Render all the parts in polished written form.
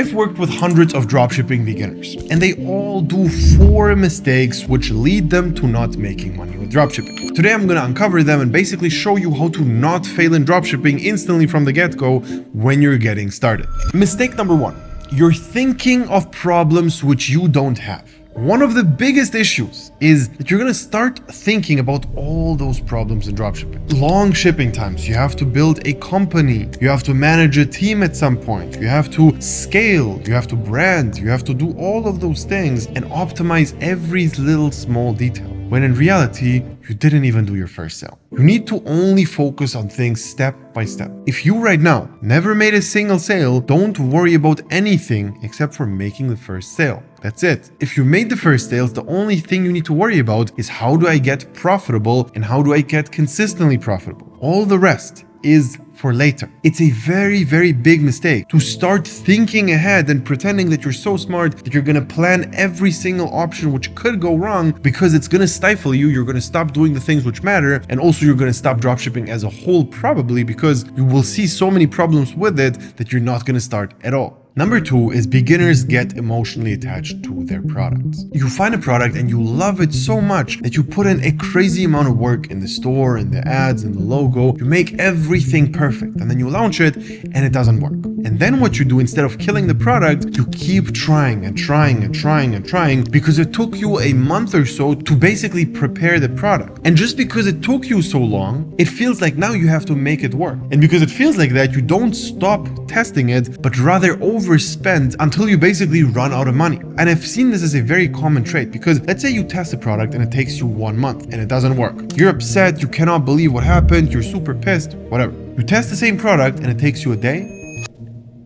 I've worked with hundreds of dropshipping beginners, and they all do 4 mistakes which lead them to not making money with dropshipping. Today I'm gonna uncover them and basically show you how to not fail in dropshipping instantly from the get-go when you're getting started. Mistake number 1. You're thinking of problems which you don't have. One of the biggest issues is that you're gonna start thinking about all those problems in dropshipping. Long shipping times, you have to build a company, you have to manage a team at some point, you have to scale, you have to brand, you have to do all of those things and optimize every little small detail. When in reality, you didn't even do your first sale. You need to only focus on things step by step. If you right now never made a single sale, don't worry about anything except for making the first sale. That's it. If you made the first sales, the only thing you need to worry about is how do I get profitable and how do I get consistently profitable. All the rest is for later. It's a very, very big mistake to start thinking ahead and pretending that you're so smart that you're gonna plan every single option which could go wrong, because it's gonna stifle you. You're gonna stop doing the things which matter, and also you're gonna stop dropshipping as a whole, probably because you will see so many problems with it that you're not gonna start at all. Number 2 is beginners get emotionally attached to their products. You find a product and you love it so much that you put in a crazy amount of work in the store, in the ads, in the logo. You make everything perfect and then you launch it and it doesn't work. And then what you do, instead of killing the product, you keep trying and trying and trying and trying because it took you a month or so to basically prepare the product. And just because it took you so long, it feels like now you have to make it work. And because it feels like that, you don't stop testing it, but rather overspend until you basically run out of money. And I've seen this as a very common trait, because let's say you test a product and it takes you 1 month and it doesn't work. You're upset, you cannot believe what happened, you're super pissed, whatever. You test the same product and it takes you a day.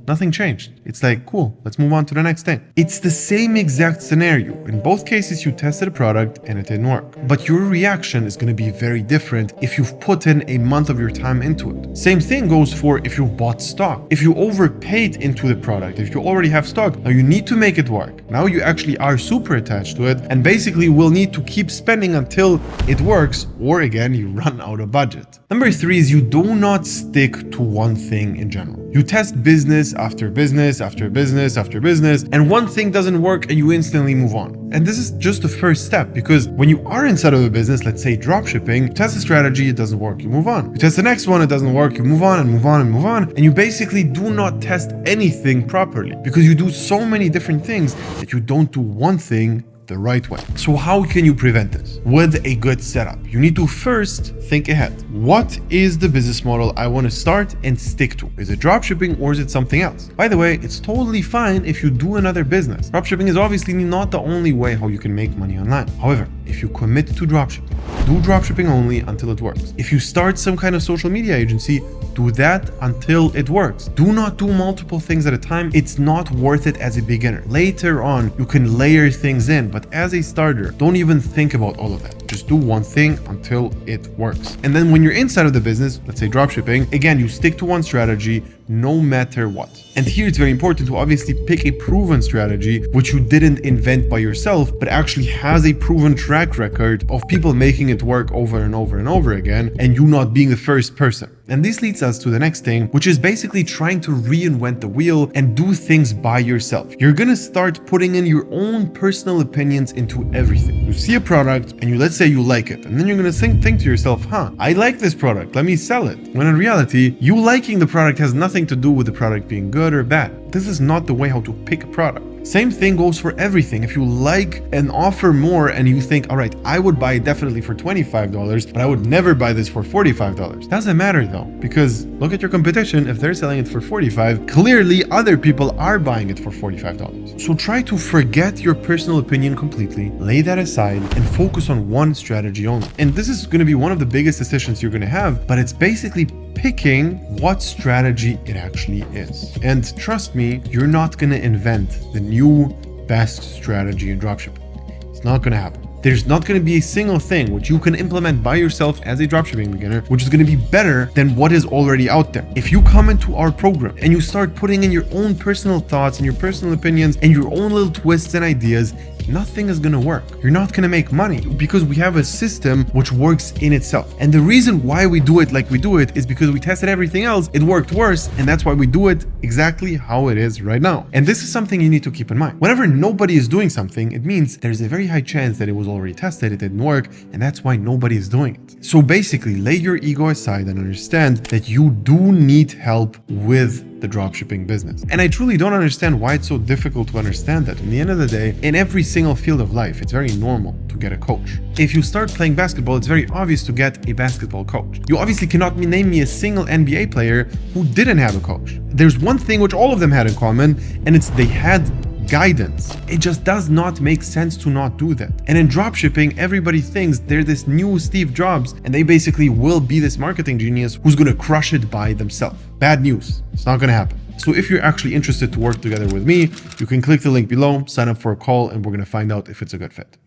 Nothing changed. It's like, cool, let's move on to the next thing. It's the same exact scenario. In both cases, you tested a product and it didn't work. But your reaction is going to be very different if you've put in a month of your time into it. Same thing goes for if you've bought stock. If you overpaid into the product, if you already have stock, now you need to make it work. Now you actually are super attached to it and basically will need to keep spending until it works, or again, you run out of budget. Number 3 is you do not stick to one thing in general. You test business after business after business after business, and one thing doesn't work and you instantly move on. And this is just the first step, because when you are inside of a business, let's say dropshipping, you test a strategy, it doesn't work, you move on. You test the next one, it doesn't work, you move on and move on and move on. And you basically do not test anything properly because you do so many different things that you don't do one thing the right way. So how can you prevent this? With a good setup, you need to first think ahead. What is the business model I want to start and stick to? Is it dropshipping or is it something else? By the way, it's totally fine if you do another business. Dropshipping is obviously not the only way how you can make money online. However, if you commit to dropshipping, do dropshipping only until it works. If you start some kind of social media agency, do that until it works. Do not do multiple things at a time. It's not worth it as a beginner. Later on, you can layer things in, but as a starter, don't even think about all of that. Just do one thing until it works. And then when you're inside of the business, let's say dropshipping, again, you stick to one strategy no matter what. And here it's very important to obviously pick a proven strategy, which you didn't invent by yourself, but actually has a proven track record of people making it work over and over and over again, and you not being the first person. And this leads us to the next thing, which is basically trying to reinvent the wheel and do things by yourself. You're gonna start putting in your own personal opinions into everything. You see a product and let's say you like it, and then you're gonna think to yourself, I like this product, let me sell it. When in reality, you liking the product has nothing to do with the product being good or bad. This is not the way how to pick a product. Same thing goes for everything. If you like an offer more and you think, all right, I would buy it definitely for $25, but I would never buy this for $45. Doesn't matter though, because look at your competition. If they're selling it for $45, clearly other people are buying it for $45. So try to forget your personal opinion completely, lay that aside and focus on one strategy only. And this is going to be one of the biggest decisions you're going to have, but it's basically picking what strategy it actually is. And trust me, you're not going to invent the new best strategy in dropshipping. It's not going to happen. There's not going to be a single thing which you can implement by yourself as a dropshipping beginner, which is going to be better than what is already out there. If you come into our program and you start putting in your own personal thoughts and your personal opinions and your own little twists and ideas, nothing is gonna work. You're not gonna make money because we have a system which works in itself. And the reason why we do it like we do it is because we tested everything else, it worked worse, and that's why we do it exactly how it is right now. And this is something you need to keep in mind. Whenever nobody is doing something, it means there's a very high chance that it was already tested, it didn't work, and that's why nobody is doing it. So basically, lay your ego aside and understand that you do need help with the dropshipping business. And I truly don't understand why it's so difficult to understand that. In the end of the day, in every single field of life, it's very normal to get a coach. If you start playing basketball, it's very obvious to get a basketball coach. You obviously cannot name me a single NBA player who didn't have a coach. There's one thing which all of them had in common, and it's they had guidance. It just does not make sense to not do that. And in dropshipping, everybody thinks they're this new Steve Jobs, and they basically will be this marketing genius who's gonna crush it by themselves. Bad news. It's not gonna happen. So if you're actually interested to work together with me, you can click the link below, sign up for a call, and we're gonna find out if it's a good fit.